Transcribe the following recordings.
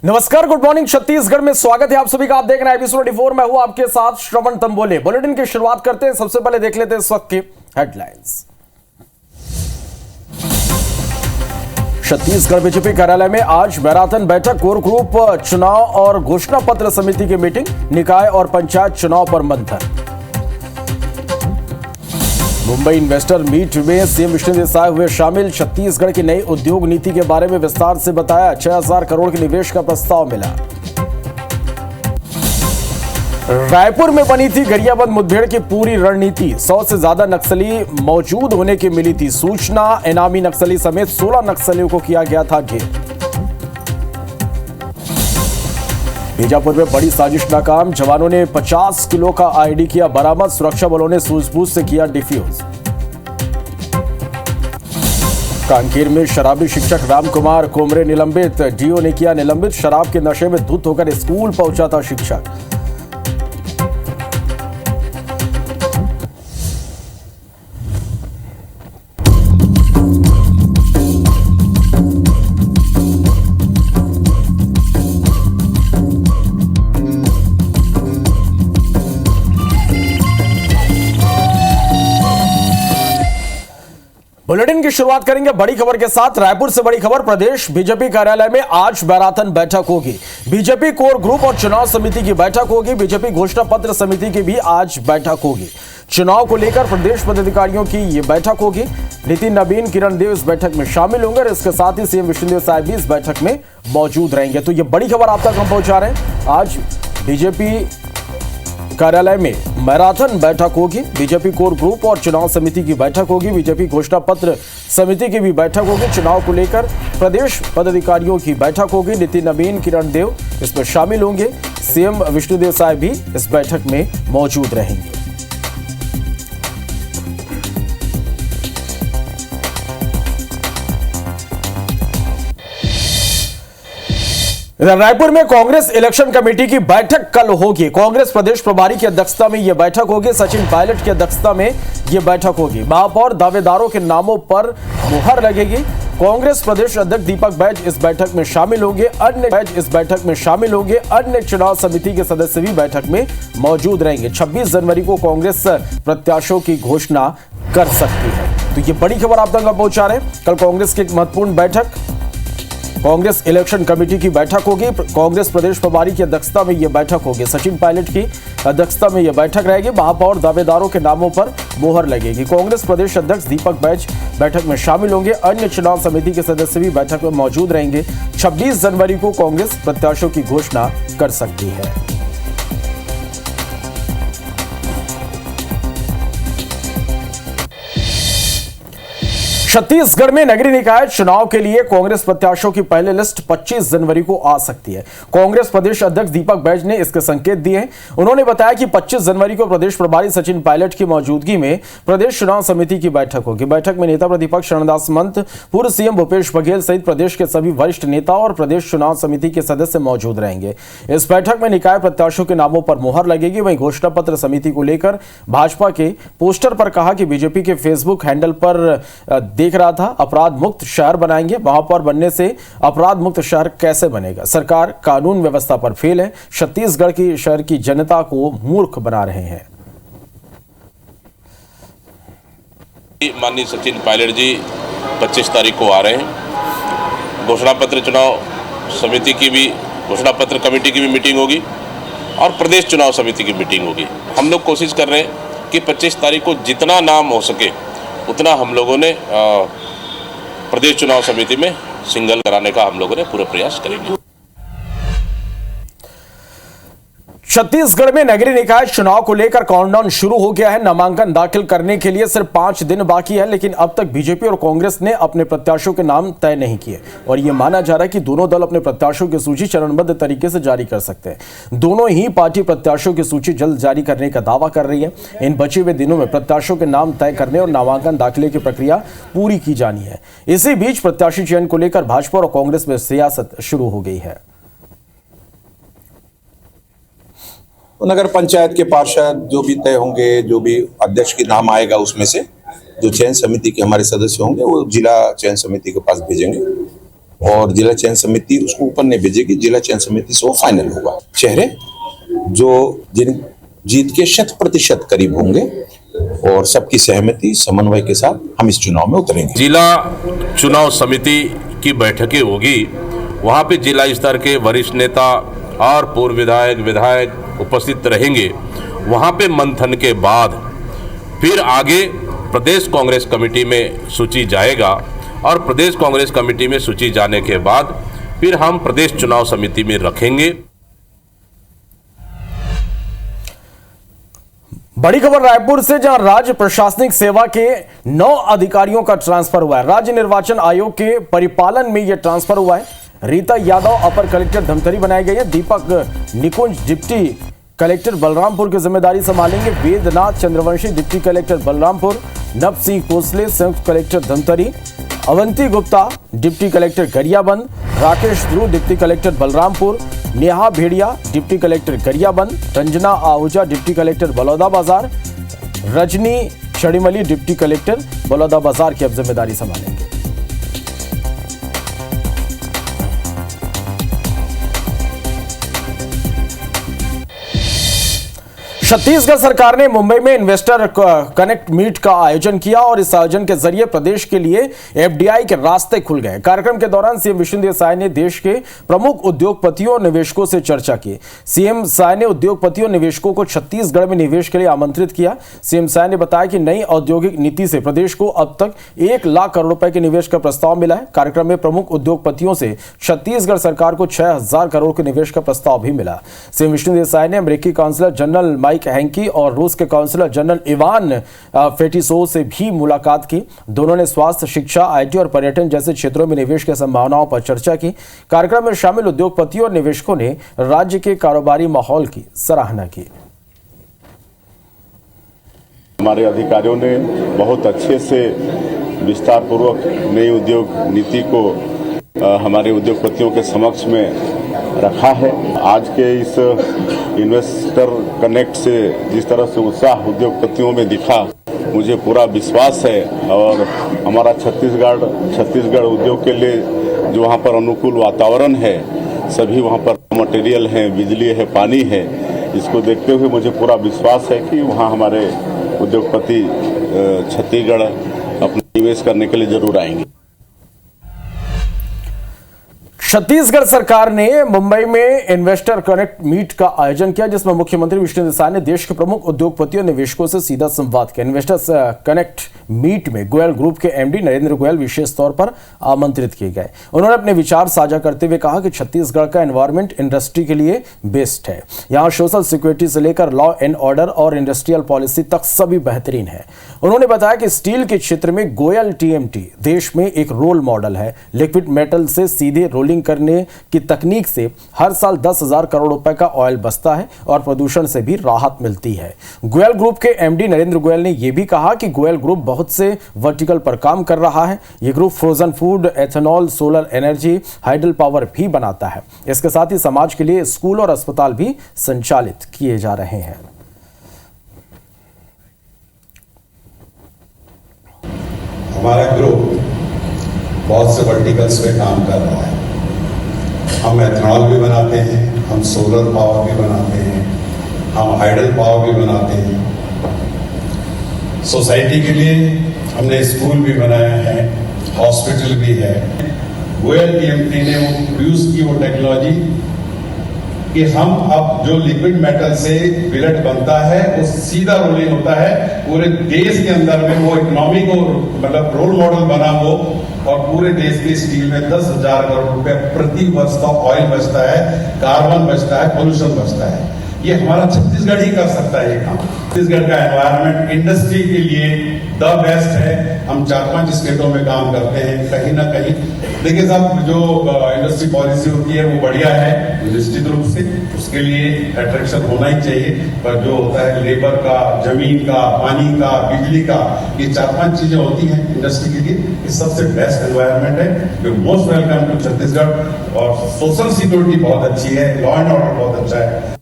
नमस्कार, good morning. Chhattisgarh में स्वागत है आप सभी का। आप देख रहे हैं एबीसी 24। मैं हूं आपके साथ श्रवण तंबोले। बुलेटिन की शुरुआत करते हैं। सबसे पहले देख लेते हैं इस वक्त की हेडलाइंस। छत्तीसगढ़ बीजेपी कार्यालय में आज मैराथन बैठक, कोर ग्रुप चुनाव और घोषणा पत्र समिति की मीटिंग, निकाय और पंचायत चुनाव पर मंथन। मुंबई इन्वेस्टर मीट में सीएम विष्णुदेव साय हुए शामिल। छत्तीसगढ़ की नई उद्योग नीति के बारे में विस्तार से बताया। 6000 करोड़ के निवेश का प्रस्ताव मिला। रायपुर में बनी थी गरियाबंद मुठभेड़ की पूरी रणनीति। 100 से ज्यादा नक्सली मौजूद होने की मिली थी सूचना। इनामी नक्सली समेत 16 नक्सलियों को किया गया था घेर। बीजापुर में बड़ी साजिश नाकाम, जवानों ने 50 किलो का आईडी किया बरामद। सुरक्षा बलों ने सूझबूझ से किया डिफ्यूज। कांकेर में शराबी शिक्षक रामकुमार कोमरे निलंबित, डीओ ने किया निलंबित। शराब के नशे में धुत होकर स्कूल पहुंचा था शिक्षक। बुलेटिन की शुरुआत करेंगे बड़ी खबर के साथ। रायपुर से बड़ी खबर, प्रदेश बीजेपी कार्यालय में आज मैराथन बैठक होगी। बीजेपी कोर ग्रुप और चुनाव समिति की बैठक होगी। बीजेपी घोषणा पत्र समिति की भी आज बैठक होगी। चुनाव को लेकर प्रदेश पदाधिकारियों की यह बैठक होगी। नितिन नवीन, किरण देव इस बैठक में शामिल होंगे और इसके साथ ही सीएम विष्णुदेव साय भी इस बैठक में मौजूद रहेंगे। तो यह बड़ी खबर आप तक हम पहुंचा रहे हैं। आज बीजेपी कार्यालय में मैराथन बैठक होगी। बीजेपी कोर ग्रुप और चुनाव समिति की बैठक होगी। बीजेपी घोषणा पत्र समिति की भी बैठक होगी। चुनाव को लेकर प्रदेश पदाधिकारियों की बैठक होगी। नितिन नवीन, किरण देव इसमें शामिल होंगे। सीएम विष्णुदेव साय भी इस बैठक में मौजूद रहेंगे। रायपुर में कांग्रेस इलेक्शन कमेटी की बैठक कल होगी। कांग्रेस प्रदेश प्रभारी की अध्यक्षता में यह बैठक होगी। सचिन पायलट की अध्यक्षता में यह बैठक होगी। महापौर दावेदारों के नामों पर मुहर लगेगी। कांग्रेस प्रदेश अध्यक्ष दीपक बैज इस बैठक में शामिल होंगे। अन्य चुनाव समिति के सदस्य भी बैठक में मौजूद रहेंगे। 26 जनवरी को कांग्रेस प्रत्याशियों की घोषणा कर सकती है। तो ये बड़ी खबर आप तक पहुंचा रहे हैं। कल कांग्रेस की एक महत्वपूर्ण बैठक, कांग्रेस इलेक्शन कमेटी की बैठक होगी। कांग्रेस प्रदेश प्रभारी की अध्यक्षता में यह बैठक होगी। सचिन पायलट की अध्यक्षता में यह बैठक रहेगी। महापौर दावेदारों के नामों पर मोहर लगेगी। कांग्रेस प्रदेश अध्यक्ष दीपक बैज बैठक में शामिल होंगे। अन्य चुनाव समिति के सदस्य भी बैठक में मौजूद रहेंगे। 26 जनवरी को कांग्रेस प्रत्याशियों की घोषणा कर सकती है। छत्तीसगढ़ में नगरीय निकाय चुनाव के लिए कांग्रेस प्रत्याशियों की पहली लिस्ट 25 जनवरी को आ सकती है। कांग्रेस प्रदेश अध्यक्ष दीपक बैज ने इसके संकेत दिए हैं। उन्होंने बताया कि 25 जनवरी को प्रदेश प्रभारी सचिन पायलट की मौजूदगी में प्रदेश चुनाव समिति की बैठक होगी। बैठक में नेता प्रतिपक्ष शरणदास महंत, पूर्व सीएम भूपेश बघेल सहित प्रदेश के सभी वरिष्ठ नेता और प्रदेश चुनाव समिति के सदस्य मौजूद रहेंगे। इस बैठक में निकाय प्रत्याशियों के नामों पर मुहर लगेगी। वहीं घोषणा पत्र समिति को लेकर भाजपा के पोस्टर पर कहा कि बीजेपी के फेसबुक हैंडल पर देख रहा था, अपराध मुक्त शहर बनाएंगे। महापौर बनने से अपराध मुक्त शहर कैसे बनेगा? सरकार कानून व्यवस्था पर फेल है। छत्तीसगढ़ की शहर की जनता को मूर्ख बना रहे हैं। माननीय सचिन पायलट जी 25 तारीख को आ रहे हैं। घोषणा पत्र चुनाव समिति की भी, घोषणा पत्र कमेटी की भी मीटिंग होगी और प्रदेश चुनाव समिति की मीटिंग होगी। हम लोग कोशिश कर रहे हैं कि 25 तारीख को जितना नाम हो सके उतना हम लोगों ने प्रदेश चुनाव समिति में सिंगल कराने का हम लोगों ने पूरा प्रयास करेंगे। छत्तीसगढ़ में नगरीय निकाय चुनाव को लेकर काउंटडाउन शुरू हो गया है। नामांकन दाखिल करने के लिए सिर्फ 5 दिन बाकी है, लेकिन अब तक बीजेपी और कांग्रेस ने अपने प्रत्याशियों के नाम तय नहीं किए और यह माना जा रहा है कि दोनों दल अपने प्रत्याशियों की सूची चरणबद्ध तरीके से जारी कर सकते हैं। दोनों ही पार्टी प्रत्याशियों की सूची जल्द जारी करने का दावा कर रही है। इन बचे हुए दिनों में प्रत्याशियों के नाम तय करने और नामांकन दाखिले की प्रक्रिया पूरी की जानी है। इसी बीच प्रत्याशी चयन को लेकर भाजपा और कांग्रेस में सियासत शुरू हो गई है। नगर पंचायत के पार्षद जो भी तय होंगे, जो भी अध्यक्ष के नाम आएगा, उसमें से जो चयन समिति के हमारे सदस्य होंगे वो जिला चयन समिति के पास भेजेंगे और जिला चयन समिति उसको ऊपर नहीं भेजेगी, जिला चयन समिति से वो फाइनल होगा। चेहरे जो जिन जीत के 100% करीब होंगे और सबकी सहमति समन्वय के साथ हम इस चुनाव में उतरेंगे। जिला चुनाव समिति की बैठकें होगी, वहाँ पे जिला स्तर के वरिष्ठ नेता और पूर्व विधायक उपस्थित रहेंगे। वहाँ पे मंथन के बाद फिर आगे प्रदेश कांग्रेस कमेटी में सूची जाएगा और प्रदेश कांग्रेस कमेटी में सूची जाने के बाद फिर हम प्रदेश चुनाव समिति में रखेंगे। बड़ी खबर रायपुर से, जहां राज्य प्रशासनिक सेवा के 9 अधिकारियों का ट्रांसफर हुआ है। राज्य निर्वाचन आयोग के परिपालन में यह ट्रांसफर हुआ है। रीता यादव अपर कलेक्टर धमतरी बनाई गई है। दीपक निकुंज डिप्टी कलेक्टर बलरामपुर की जिम्मेदारी संभालेंगे। Vednath Chandravanshi deputy collector Balrampur. नव सिंह कोसले संयुक्त collector Dhamtari. Avanti Gupta deputy collector Gariaband. Rakesh Dhruv deputy collector Balrampur. Neha Bhediya deputy collector Gariaband. Ranjana Ahuja deputy collector Balodabazar. Rajni Chadimali deputy collector Balodabazar की अब जिम्मेदारी संभालेंगे। छत्तीसगढ़ सरकार ने मुंबई में इन्वेस्टर कनेक्ट मीट का आयोजन किया और इस आयोजन के जरिए प्रदेश के लिए एफडीआई के रास्ते खुल गए। कार्यक्रम के दौरान सीएम विष्णुदेव साय ने देश के प्रमुख उद्योगपतियों और निवेशकों से चर्चा की। सीएम साय ने उद्योगपतियों और निवेशकों को छत्तीसगढ़ में निवेश के लिए आमंत्रित किया। सीएम साय ने बताया कि नई औद्योगिक नीति से प्रदेश को अब तक 1 लाख करोड़ रुपए के निवेश का प्रस्ताव मिला है। कार्यक्रम में प्रमुख उद्योगपतियों से छत्तीसगढ़ सरकार को 6000 करोड़ के निवेश का प्रस्ताव भी मिला। सीएम विष्णुदेव साय ने अमेरिकी काउंसलर जनरल माइक हैंकी और रूस के काउंसलर जनरल इवान फेटिसोव से भी मुलाकात की। दोनों ने स्वास्थ्य, शिक्षा, आईटी और पर्यटन जैसे क्षेत्रों में निवेश की संभावनाओं पर चर्चा की। कार्यक्रम में शामिल उद्योगपतियों और निवेशकों ने राज्य के कारोबारी माहौल की सराहना की। हमारे अधिकारियों ने बहुत अच्छे से विस्तार पूर्वक नई उद्योग नीति को हमारे उद्योगपतियों के समक्ष में रखा है। आज के इस इन्वेस्टर कनेक्ट से जिस तरह से उत्साह उद्योगपतियों में दिखा, मुझे पूरा विश्वास है और हमारा छत्तीसगढ़ उद्योग के लिए जो वहाँ पर अनुकूल वातावरण है, सभी वहाँ पर मटेरियल है, बिजली है, पानी है, इसको देखते हुए मुझे पूरा विश्वास है कि वहाँ हमारे उद्योगपति छत्तीसगढ़ अपना निवेश करने के लिए जरूर आएंगे। छत्तीसगढ़ सरकार ने मुंबई में इन्वेस्टर कनेक्ट मीट का आयोजन किया, जिसमें मुख्यमंत्री विष्णुदेव साय ने देश के प्रमुख उद्योगपतियों और निवेशकों से सीधा संवाद किया। इन्वेस्टर्स कनेक्ट मीट में गोयल ग्रुप के एमडी नरेंद्र गोयल विशेष तौर पर आमंत्रित किए गए। उन्होंने अपने विचार साझा करते हुए कहा कि छत्तीसगढ़ का एनवायरमेंट इंडस्ट्री के लिए बेस्ट है। यहाँ सोशल सिक्योरिटी से लेकर लॉ एंड ऑर्डर और इंडस्ट्रियल पॉलिसी तक सभी बेहतरीन है। उन्होंने बताया कि स्टील के क्षेत्र में गोयल टीएमटी देश में एक रोल मॉडल है। लिक्विड मेटल से सीधे रोलिंग करने की तकनीक से हर साल 10,000 करोड़ रुपए का ऑयल बचता है और प्रदूषण से भी राहत मिलती है। गोयल ग्रुप के एमडी नरेंद्र गोयल ने यह भी कहा कि गोयल ग्रुप बहुत से वर्टिकल पर काम कर रहा है। यह group frozen food, ethanol, solar energy, hydel power भी बनाता है। इसके साथ ही समाज के लिए स्कूल और अस्पताल भी संचालित किए जा रहे हैं। हमारा ग्रुप बहुत से वर्टिकल्स पे काम कर रहा है। हम एथेनॉल भी बनाते हैं, हम सोलर पावर भी बनाते हैं, हम हाइडल पावर भी बनाते हैं। सोसाइटी के लिए हमने स्कूल भी बनाया है, हॉस्पिटल भी है। गोयल टीएमटी ने वो प्रोड्यूस की वो टेक्नोलॉजी कि हम अब जो लिक्विड मेटल से बिलेट बनता है वो सीधा रोलिंग होता है। पूरे देश के अंदर में वो इकोनॉमी को मतलब रोल मॉडल बना वो, और पूरे देश के स्टील में 10,000 करोड़ रुपए प्रति वर्ष का ऑयल बचता है, कार्बन बचता है, पोल्यूशन बचता है। ये हमारा छत्तीसगढ़ ही कर सकता है ये काम। छत्तीसगढ़ का एनवायरनमेंट इंडस्ट्री के लिए द बेस्ट है। हम 4-5 स्टेटों में काम करते हैं, कहीं ना कहीं देखिए साहब जो इंडस्ट्री पॉलिसी होती है वो बढ़िया है निश्चित रूप से, उसके लिए अट्रैक्शन होना ही चाहिए। पर जो होता है लेबर का, जमीन का, पानी का, बिजली का, ये 4-5 चीजें होती हैं इंडस्ट्री के लिए, ये सबसे बेस्ट एनवायरनमेंट है। जो मोस्ट वेलकम टू छत्तीसगढ़। और सोशल सिक्योरिटी बहुत अच्छी है, लॉ एंड ऑर्डर बहुत अच्छा है।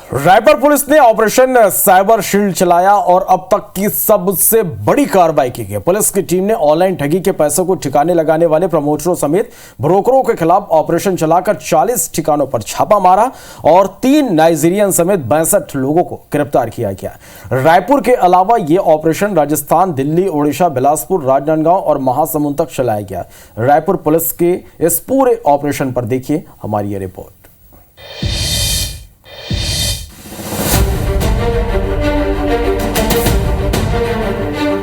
रायपुर पुलिस ने ऑपरेशन साइबर शील्ड चलाया और अब तक की सबसे बड़ी कार्रवाई की गई। पुलिस की टीम ने ऑनलाइन ठगी के पैसों को ठिकाने लगाने वाले प्रमोटरों समेत ब्रोकरों के खिलाफ ऑपरेशन चलाकर 40 ठिकानों पर छापा मारा और 3 नाइजीरियन समेत 62 लोगों को गिरफ्तार किया गया। रायपुर के अलावा यह ऑपरेशन राजस्थान, दिल्ली, ओडिशा, बिलासपुर, राजनांदगांव और महासमुंद तक चलाया गया। रायपुर पुलिस के इस पूरे ऑपरेशन पर देखिए हमारी ये रिपोर्ट।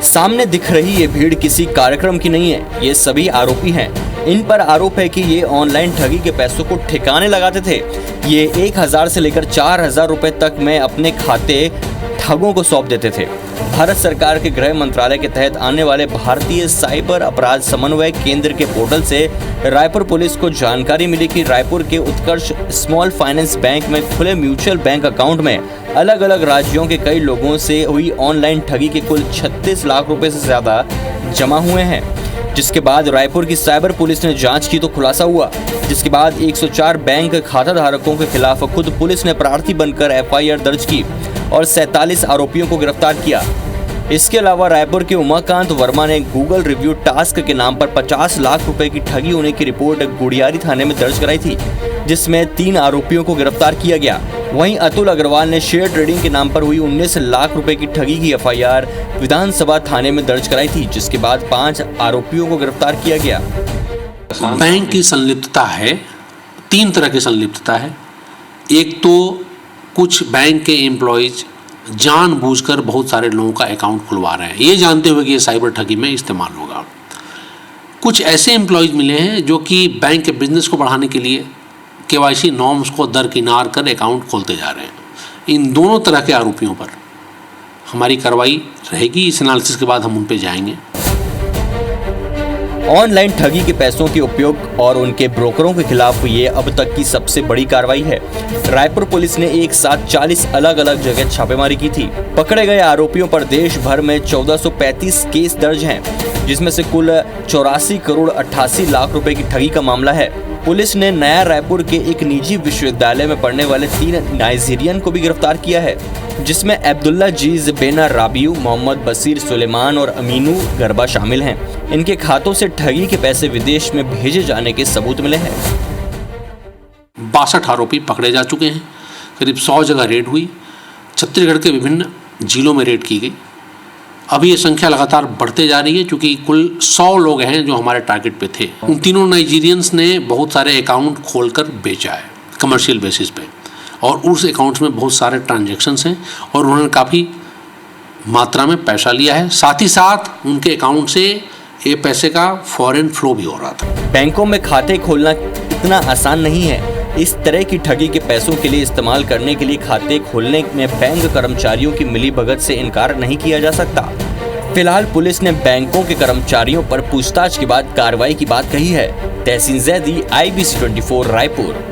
सामने दिख रही ये भीड़ किसी कार्यक्रम की नहीं है। ये सभी आरोपी हैं। इन पर आरोप है कि ये ऑनलाइन ठगी के पैसों को ठिकाने लगाते थे। ये 1000 से लेकर 4000 रुपए तक में अपने खाते ठगों को सौंप देते थे। भारत सरकार के गृह मंत्रालय के तहत आने वाले भारतीय साइबर अपराध समन्वय केंद्र के पोर्टल से रायपुर पुलिस को जानकारी मिली कि रायपुर के उत्कर्ष स्मॉल फाइनेंस बैंक में खुले म्यूचुअल बैंक अकाउंट में अलग अलग राज्यों के कई लोगों से हुई ऑनलाइन ठगी के कुल 36 लाख रुपए से ज्यादा जमा हुए हैं। जिसके बाद रायपुर की साइबर पुलिस ने जांच की तो खुलासा हुआ, जिसके बाद 104 बैंक खाता धारकों के खिलाफ खुद पुलिस ने प्रार्थी बनकर FIR दर्ज की और 47 आरोपियों को गिरफ्तार किया। इसके अलावा रायपुर के उमाकांत वर्मा ने गूगल रिव्यू टास्क के नाम पर 50 लाख रुपए की ठगी होने की रिपोर्ट गुड़ियारी थाने में दर्ज कराई थी, जिसमें 3 आरोपियों को गिरफ्तार किया गया। वहीं अतुल अग्रवाल ने शेयर ट्रेडिंग के नाम पर हुई 19 लाख रुपए की ठगी की FIR विधानसभा थाने में दर्ज कराई थी, जिसके बाद 5 आरोपियों को गिरफ्तार किया गया। बैंक की संलिप्तता है, 3 तरह की संलिप्तता है। एक तो कुछ बैंक के एम्प्लॉयज जानबूझकर बहुत सारे लोगों का अकाउंट खुलवा रहे हैं, ये जानते हुए कि ये साइबर ठगी में इस्तेमाल होगा। कुछ ऐसे एम्प्लॉयज मिले हैं जो कि बैंक के बिजनेस को बढ़ाने के लिए KYC नॉर्म्स को दरकिनार कर अकाउंट खोलते जा रहे हैं। इन दोनों तरह के आरोपियों पर हमारी कार्रवाई रहेगी। इस एनालिसिस के बाद हम उन पर जाएंगे। ऑनलाइन ठगी के पैसों के उपयोग और उनके ब्रोकरों के खिलाफ ये अब तक की सबसे बड़ी कार्रवाई है। रायपुर पुलिस ने एक साथ 40 अलग अलग जगह छापेमारी की थी। पकड़े गए आरोपियों पर देश भर में 1435 केस दर्ज हैं, जिसमें से कुल 84 करोड़ 88 लाख रुपए की ठगी का मामला है। पुलिस ने नया रायपुर के एक निजी विश्वविद्यालय में पढ़ने वाले 3 नाइजीरियन को भी गिरफ्तार किया है, जिसमें अब्दुल्ला जीज बेना राबियू, मोहम्मद बशीर सुलेमान और अमीनू गरबा शामिल हैं। इनके खातों से ठगी के पैसे विदेश में भेजे जाने के सबूत मिले हैं। 62 आरोपी पकड़े जा चुके हैं। करीब 100 जगह रेड हुई। छत्तीसगढ़ के विभिन्न जिलों में रेड की गई। अभी ये संख्या लगातार बढ़ते जा रही है, क्योंकि कुल 100 लोग हैं जो हमारे टारगेट पे थे। उन तीनों नाइजीरियंस ने बहुत सारे अकाउंट खोलकर बेचा है कमर्शियल बेसिस पे, और उस अकाउंट्स में बहुत सारे ट्रांजैक्शंस हैं और उन्होंने काफ़ी मात्रा में पैसा लिया है। साथ ही साथ उनके अकाउंट से ये पैसे का फॉरेन फ्लो भी हो रहा था। बैंकों में खाते खोलना इतना आसान नहीं है। इस तरह की ठगी के पैसों के लिए इस्तेमाल करने के लिए खाते खोलने में बैंक कर्मचारियों की मिलीभगत से इनकार नहीं किया जा सकता। फिलहाल पुलिस ने बैंकों के कर्मचारियों पर पूछताछ के बाद कार्रवाई की बात कही है। तहसीन जैदी, IBC 24 रायपुर।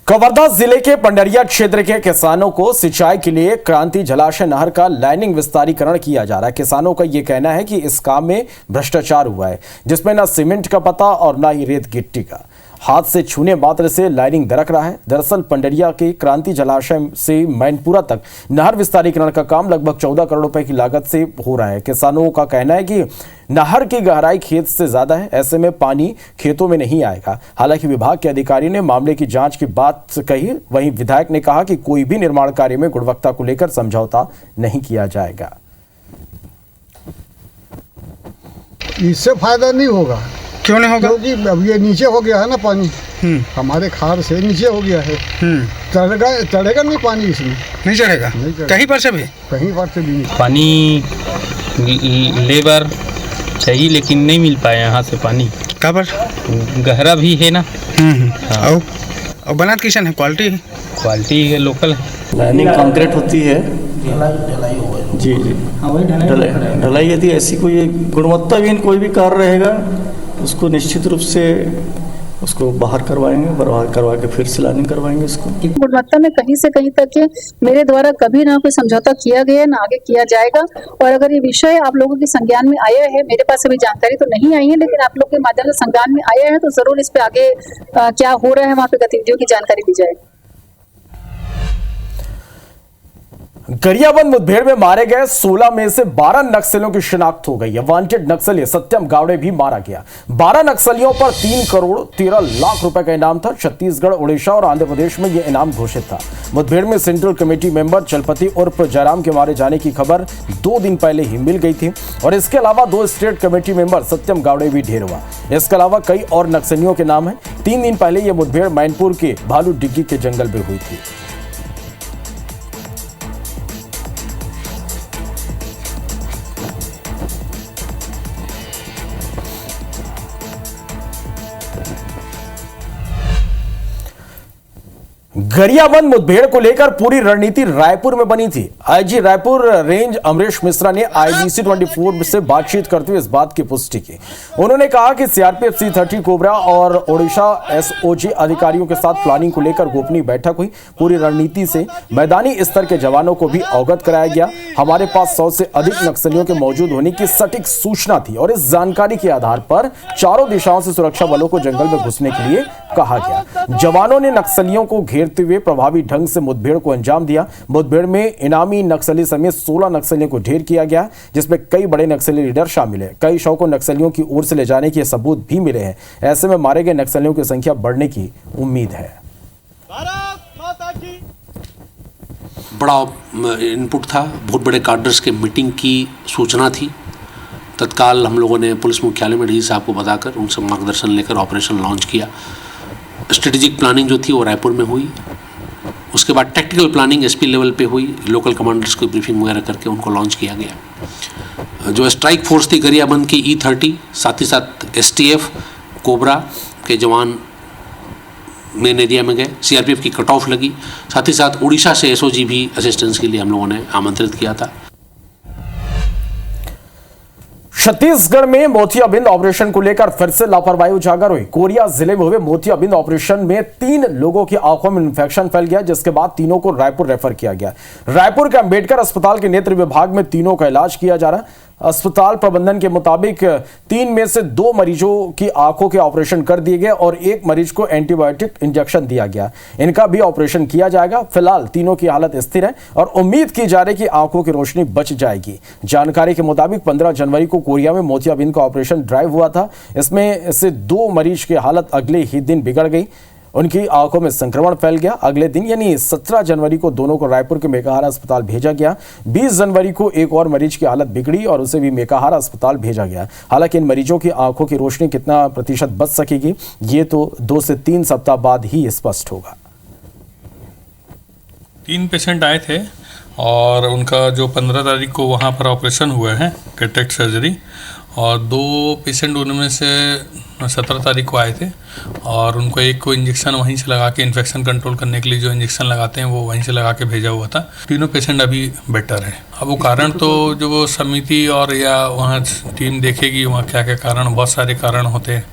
कवर्धा जिले के पंडरिया क्षेत्र के किसानों को सिंचाई के लिए क्रांति जलाशय नहर का लाइनिंग विस्तारीकरण किया जा रहा है। किसानों का यह कहना है कि इस काम में भ्रष्टाचार हुआ है, जिसमें न सीमेंट का पता और न ही रेत गिट्टी का। हाथ से छूने मात्र से लाइनिंग दरक रहा है। दरअसल पंडरिया के क्रांति जलाशय से मैनपुरा तक नहर विस्तारीकरण का काम लगभग 14 करोड़ रुपए की लागत से हो रहा है। किसानों का कहना है कि नहर की गहराई खेत से ज्यादा है, ऐसे में पानी खेतों में नहीं आएगा। हालांकि विभाग के अधिकारी ने मामले की जांच की बात कही। वहीं विधायक ने कहा कि कोई भी निर्माण कार्य में गुणवत्ता को लेकर समझौता नहीं किया जाएगा। इससे फायदा नहीं होगा। क्यों नहीं होगा? क्योंकि अब ये नीचे हो गया है ना पानी, हमारे खार से नीचे हो गया है। चढ़ेगा नहीं पानी, इसमें नहीं चढ़ेगा। कहीं पर से भी नहीं। पानी लेबर चाहिए लेकिन नहीं मिल पाया यहाँ से पानी। कहाँ पर? गहरा भी है ना। हाँ। और बनात किशन है? क्वालिटी है, लोकल है। लाइनिंग कंक्रीट होती है जी। ढलाई यदि ऐसी कोई गुणवत्ताहीन कोई भी कार्य रहेगा उसको निश्चित रूप से उसको बाहर करवाएंगे, बाहर करवा के फिर सिलानी करवाएंगे इसको। गुणवत्ता में कहीं से कहीं तक मेरे द्वारा कभी ना कोई समझौता किया गया, ना आगे किया जाएगा। और अगर ये विषय आप लोगों के संज्ञान में आया है, मेरे पास अभी जानकारी तो नहीं आई है, लेकिन आप लोग के माध्यम से संज्ञान में आया है, तो जरूर इस पे आगे क्या हो रहा है वहाँ पे गतिविधियों की जानकारी दी जाएगी। गरियाबंद मुठभेड़ में मारे गए 16 में से 12 नक्सलियों की शिनाख्त हो गई है। वांटेड नक्सली सत्यम गावड़े भी मारा गया। 12 नक्सलियों पर 3 करोड़ 13 लाख रुपए का इनाम था। छत्तीसगढ़, उड़ीसा और आंध्र प्रदेश में यह इनाम घोषित था। मुठभेड़ में सेंट्रल कमेटी मेंबर चलपति उर्फ जयराम के मारे जाने की खबर 2 दिन पहले ही मिल गई थी और इसके अलावा 2 स्टेट कमेटी मेंबर सत्यम गावड़े भी ढेर हुआ। इसके अलावा कई और नक्सलियों के नाम है। 3 दिन पहले यह मुठभेड़ मैनपुर के भालू डिग्गी के जंगल में हुई थी। गरियाबंद मुठभेड़ को लेकर पूरी रणनीति रायपुर में बनी थी। आईजी रायपुर रेंज अमरीश मिश्रा ने IBC 24 से बातचीत करते हुए इस बात की पुष्टि की। उन्होंने कहा कि CRPF C30 कोबरा और ओडिशा SOG अधिकारियों के साथ प्लानिंग को लेकर गोपनीय बैठक हुई। पूरी रणनीति से मैदानी स्तर के जवानों को भी अवगत कराया गया। हमारे पास 100 से अधिक नक्सलियों के मौजूद होने की सटीक सूचना थी और इस जानकारी के आधार पर चारों दिशाओं से सुरक्षा बलों को जंगल में घुसने के लिए कहा गया। जवानों ने नक्सलियों को घेरते हुए प्रभावी ढंग से मुठभेड़ को अंजाम दिया। मुठभेड़ में इनामी नक्सली समेत 16 नक्सलियों को ढेर किया गया, जिसमें कई बड़े नक्सली लीडर शामिल है। कई शव को नक्सलियों की ओर से ले जाने के सबूत भी मिले हैं। ऐसे में मारे गए नक्सलियों की संख्या बढ़ने की उम्मीद है। बड़ा इनपुट था, बहुत बड़े कार्डर्स के मीटिंग की सूचना थी। तत्काल हम लोगों ने पुलिस मुख्यालय में डी साहब को बताकर उनसे मार्गदर्शन लेकर ऑपरेशन लॉन्च किया। स्ट्रेटेजिक प्लानिंग जो थी वो रायपुर में हुई। उसके बाद टेक्निकल प्लानिंग SP लेवल पे हुई। लोकल कमांडर्स को ब्रीफिंग वगैरह करके उनको लॉन्च किया गया। जो स्ट्राइक फोर्स थी गरियाबंद की E30, साथ ही साथ STF कोबरा के जवान मेन एरिया में गए। CRPF की कट ऑफ लगी। साथ ही साथ उड़ीसा से SOG भी असिस्टेंस के लिए हम लोगों ने आमंत्रित किया था। छत्तीसगढ़ में मोतियाबिंद ऑपरेशन को लेकर फिर से लापरवाही उजागर हुई। कोरिया जिले में हुए मोतियाबिंद ऑपरेशन में 3 लोगों की आंखों में इंफेक्शन फैल गया, जिसके बाद तीनों को रायपुर रेफर किया गया। रायपुर के अंबेडकर अस्पताल के नेत्र विभाग में तीनों का इलाज किया जा रहा है। अस्पताल प्रबंधन के मुताबिक 3 में से 2 मरीजों की आंखों के ऑपरेशन कर दिए गए और 1 मरीज को एंटीबायोटिक इंजेक्शन दिया गया। इनका भी ऑपरेशन किया जाएगा। फिलहाल तीनों की हालत स्थिर है और उम्मीद की जा रही है कि आंखों की रोशनी बच जाएगी। जानकारी के मुताबिक 15 जनवरी को कोरिया में मोतियाबिंद का ऑपरेशन ड्राइव हुआ था। इसमें से 2 मरीज की हालत अगले ही दिन बिगड़ गई। उनकी आंखों में संक्रमण फैल गया। अगले दिन यानी 17 जनवरी को दोनों को रायपुर के मेकाहारा अस्पताल भेजा गया। 20 जनवरी को एक और मरीज की हालत बिगड़ी और उसे भी मेकाहारा अस्पताल भेजा गया। हालांकि इन मरीजों की आंखों की रोशनी कितना प्रतिशत बच सकेगी, ये तो 2 से 3 सप्ताह बाद ही स्पष्ट होगा। 3 पेशेंट आए थे और उनका जो 15 तारीख को वहाँ पर ऑपरेशन हुआ है कैटरेक्ट सर्जरी, और 2 पेशेंट उनमें से 17 तारीख को आए थे और उनको एक को इंजेक्शन वहीं से लगा के इन्फेक्शन कंट्रोल करने के लिए जो इंजेक्शन लगाते हैं वो वहीं से लगा के भेजा हुआ था। तीनों पेशेंट अभी बेटर है। अब वो कारण तो जो वो समिति और या वहाँ टीम देखेगी वहाँ क्या क्या कारण, बहुत सारे कारण होते हैं।